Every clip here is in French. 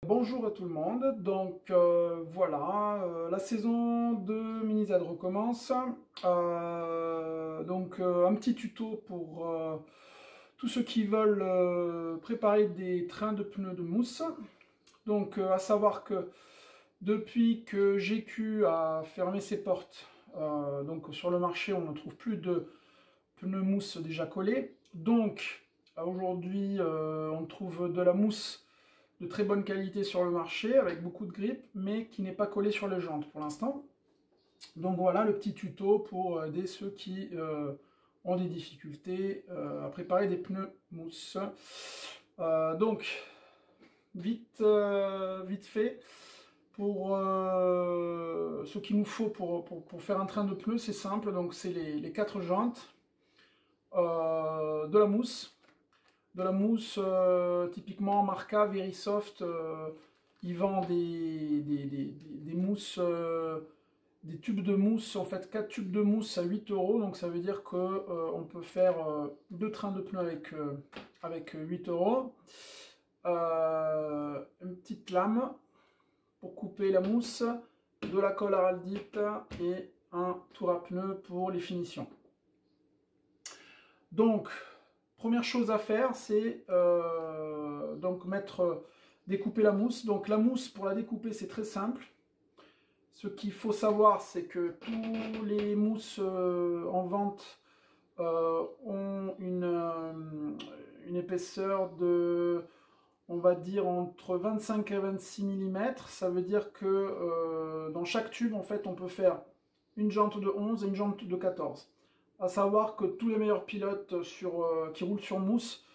Bonjour à tout le monde, donc voilà, la saison de Mini Z recommence. Un petit tuto pour tous ceux qui veulent préparer des trains de pneus de mousse. Donc à savoir que depuis que GQ a fermé ses portes, donc sur le marché on ne trouve plus de pneus mousse déjà collés. Donc aujourd'hui on trouve de la mousse de très bonne qualité sur le marché, avec beaucoup de grippe, mais qui n'est pas collé sur les jantes pour l'instant. Donc voilà le petit tuto pour aider ceux qui ont des difficultés à préparer des pneus mousse. Donc, vite fait, pour ce qu'il nous faut pour faire un train de pneus, c'est simple, donc c'est les 4 jantes, de la mousse, typiquement Marca, Verisoft, ils vendent des mousses, des tubes de mousse, en fait 4 tubes de mousse à 8 €, donc ça veut dire que on peut faire 2 trains de pneus avec 8 €. Une petite lame pour couper la mousse, de la colle araldite et un tour à pneu pour les finitions. Donc, première chose à faire, c'est découper la mousse. Donc la mousse, pour la découper, c'est très simple. Ce qu'il faut savoir, c'est que tous les mousses en vente ont une épaisseur de, on va dire, entre 25 et 26 mm. Ça veut dire que dans chaque tube, en fait, on peut faire une jante de 11 et une jante de 14. À savoir que tous les meilleurs pilotes qui roulent sur mousse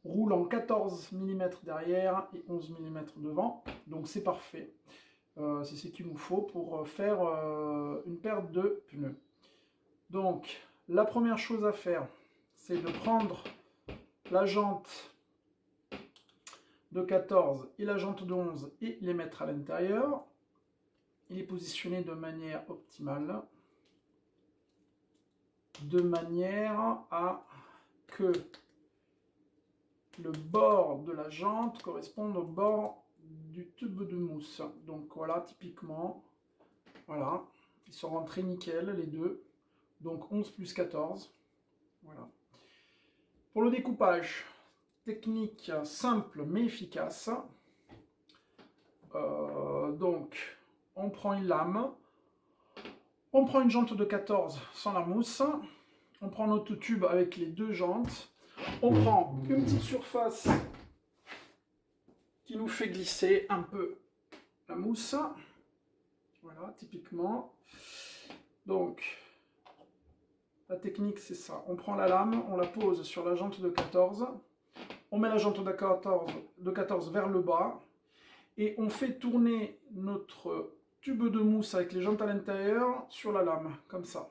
roulent en 14 mm derrière et 11 mm devant. Donc c'est parfait. C'est ce qu'il nous faut pour faire une paire de pneus. Donc la première chose à faire, c'est de prendre la jante de 14 et la jante de 11 et les mettre à l'intérieur. Il est positionné de manière optimale, de manière à que le bord de la jante corresponde au bord du tube de mousse. Donc voilà, typiquement, voilà, ils sont rentrés nickel les deux. Donc 11 plus 14, voilà. Pour le découpage, technique simple mais efficace. Donc on prend une lame, on prend une jante de 14 sans la mousse, on prend notre tube avec les deux jantes, on prend une petite surface qui nous fait glisser un peu la mousse. Voilà, typiquement. Donc, la technique, c'est ça. On prend la lame, on la pose sur la jante de 14, on met la jante de 14 vers le bas, et on fait tourner notre tube de mousse avec les jantes à l'intérieur sur la lame, comme ça.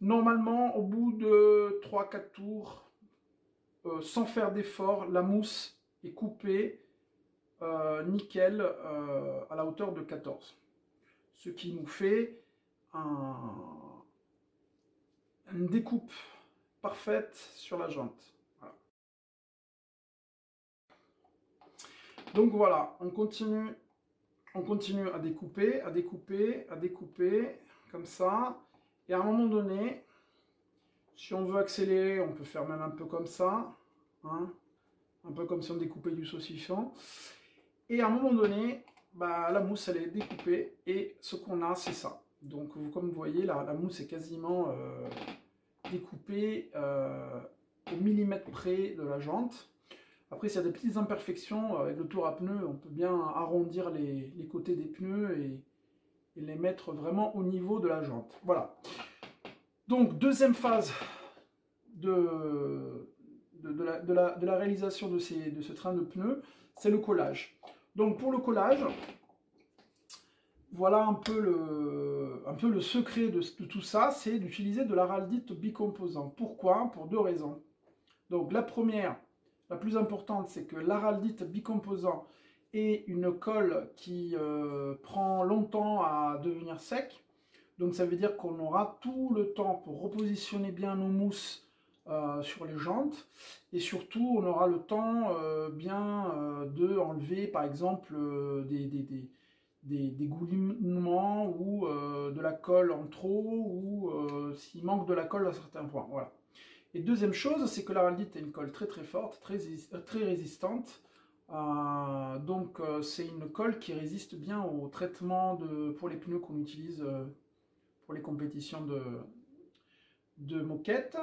Normalement, au bout de 3-4 tours, sans faire d'effort, la mousse est coupée nickel à la hauteur de 14. Ce qui nous fait une découpe parfaite sur la jante. Voilà. Donc voilà, on continue à découper, comme ça. Et à un moment donné, si on veut accélérer, on peut faire même un peu comme ça, hein, un peu comme si on découpait du saucisson. Et à un moment donné, bah, la mousse elle est découpée et ce qu'on a c'est ça. Donc comme vous voyez la mousse est quasiment découpée au millimètre près de la jante. Après s'il y a des petites imperfections avec le tour à pneu, on peut bien arrondir les côtés des pneus et les mettre vraiment au niveau de la jante. Voilà. Donc deuxième phase de la réalisation de ce train de pneus, c'est le collage. Donc pour le collage, voilà un peu le secret de tout ça, c'est d'utiliser de l'araldite bicomposant. Pourquoi? Pour deux raisons. Donc la première, la plus importante, c'est que l'araldite bicomposant est une colle qui prend longtemps à devenir sec. Donc ça veut dire qu'on aura tout le temps pour repositionner bien nos mousses sur les jantes. Et surtout, on aura le temps de enlever, par exemple, des goulinements ou de la colle en trop, ou s'il manque de la colle à certains points. Voilà. Et deuxième chose, c'est que l'araldite est une colle très très forte, très résistante. Donc c'est une colle qui résiste bien au traitement pour les pneus qu'on utilise pour les compétitions de moquette.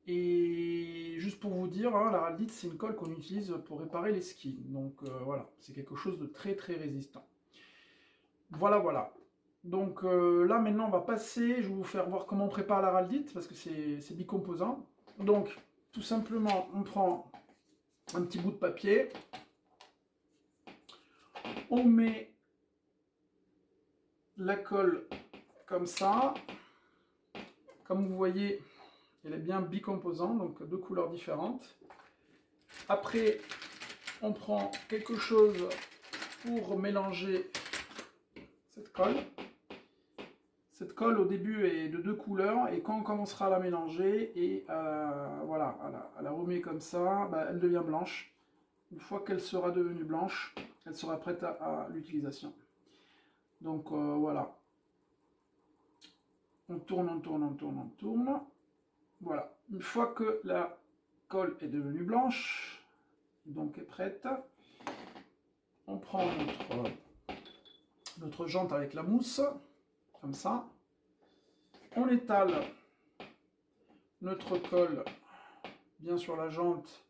Et juste pour vous dire, hein, l'araldite c'est une colle qu'on utilise pour réparer les skis. Donc voilà, c'est quelque chose de très très résistant. Voilà, voilà. Donc là maintenant on va passer, je vais vous faire voir comment on prépare l'araldite parce que c'est bicomposant. Donc tout simplement on prend un petit bout de papier, on met la colle comme ça, comme vous voyez elle est bien bicomposante, donc deux couleurs différentes. Après on prend quelque chose pour mélanger cette colle. Cette colle au début est de deux couleurs et quand on commencera à la mélanger et voilà, à la remet comme ça, bah, elle devient blanche. Une fois qu'elle sera devenue blanche, elle sera prête à l'utilisation. Donc voilà. On tourne, on tourne, on tourne, on tourne. Voilà. Une fois que la colle est devenue blanche, donc est prête, on prend notre jante avec la mousse. Comme ça, on étale notre colle bien sur la jante,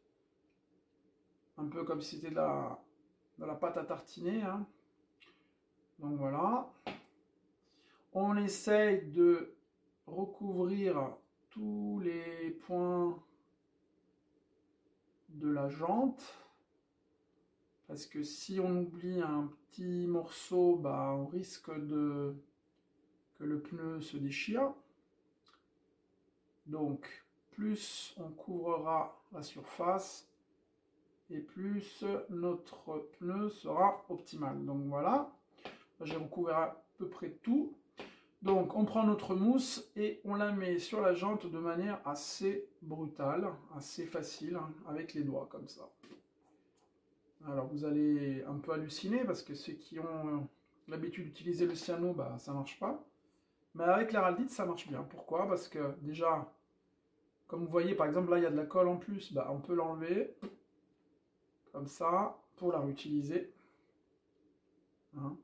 un peu comme si c'était de la pâte à tartiner. Hein. Donc voilà. On essaye de recouvrir tous les points de la jante. Parce que si on oublie un petit morceau, bah, on risque que le pneu se déchire. Donc, plus on couvrira la surface, et plus notre pneu sera optimal. Donc voilà, j'ai recouvert à peu près tout. Donc on prend notre mousse et on la met sur la jante de manière assez brutale, assez facile, avec les doigts comme ça. Alors vous allez un peu halluciner parce que ceux qui ont l'habitude d'utiliser le cyano, bah, ça ne marche pas. Mais avec l'araldite, ça marche bien. Pourquoi? Parce que déjà, comme vous voyez, par exemple, là, il y a de la colle en plus, bah, on peut l'enlever, comme ça, pour la réutiliser. Hein.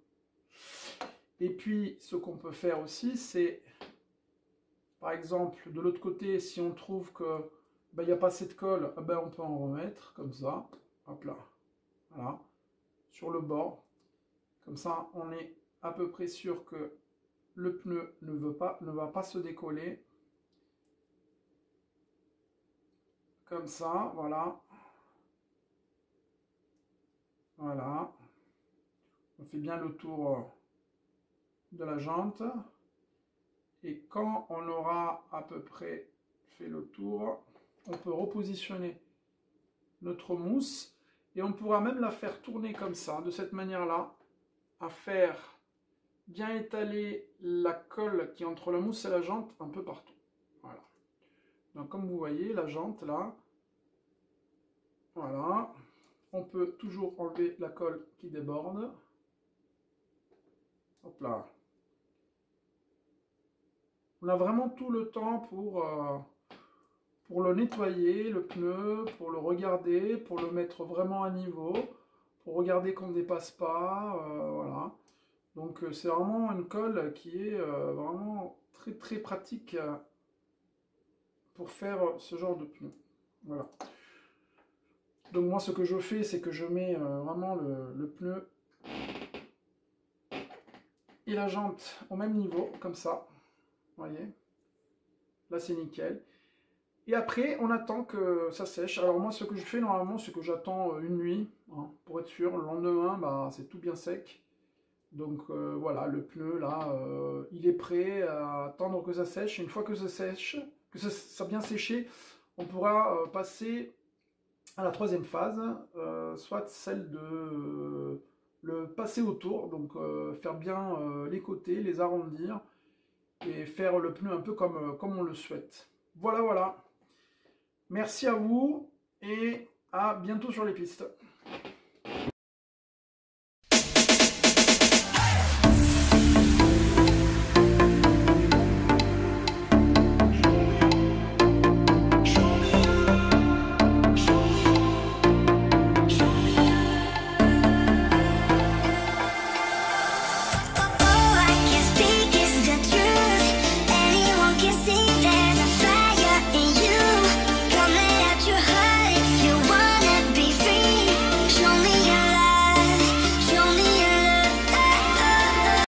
Et puis, ce qu'on peut faire aussi, c'est, par exemple, de l'autre côté, si on trouve que il n'y a pas assez de colle, ben, on peut en remettre, comme ça. Hop là. Voilà. Sur le bord. Comme ça, on est à peu près sûr que le pneu ne va pas se décoller. Comme ça, voilà. Voilà. On fait bien le tour de la jante. Et quand on aura à peu près fait le tour, on peut repositionner notre mousse. Et on pourra même la faire tourner comme ça, de cette manière-là, à faire bien étaler la colle qui est entre la mousse et la jante un peu partout. Voilà. Donc comme vous voyez, la jante là, voilà. On peut toujours enlever la colle qui déborde. Hop là. On a vraiment tout le temps pour le nettoyer, le pneu, pour le regarder, pour le mettre vraiment à niveau, pour regarder qu'on ne dépasse pas, voilà. Donc c'est vraiment une colle qui est vraiment très très pratique pour faire ce genre de pneu. Voilà. Donc moi ce que je fais, c'est que je mets vraiment le pneu et la jante au même niveau, comme ça. Vous voyez? Là c'est nickel. Et après, on attend que ça sèche. Alors moi, ce que je fais normalement, c'est que j'attends une nuit, hein, pour être sûr. Le lendemain, bah, c'est tout bien sec. Donc voilà, le pneu, là, il est prêt à attendre que ça sèche. Une fois que ça sèche, que ça a bien séché, on pourra passer à la troisième phase, soit celle de le passer autour, donc faire bien les côtés, les arrondir, et faire le pneu un peu comme on le souhaite. Voilà, voilà. Merci à vous et à bientôt sur les pistes.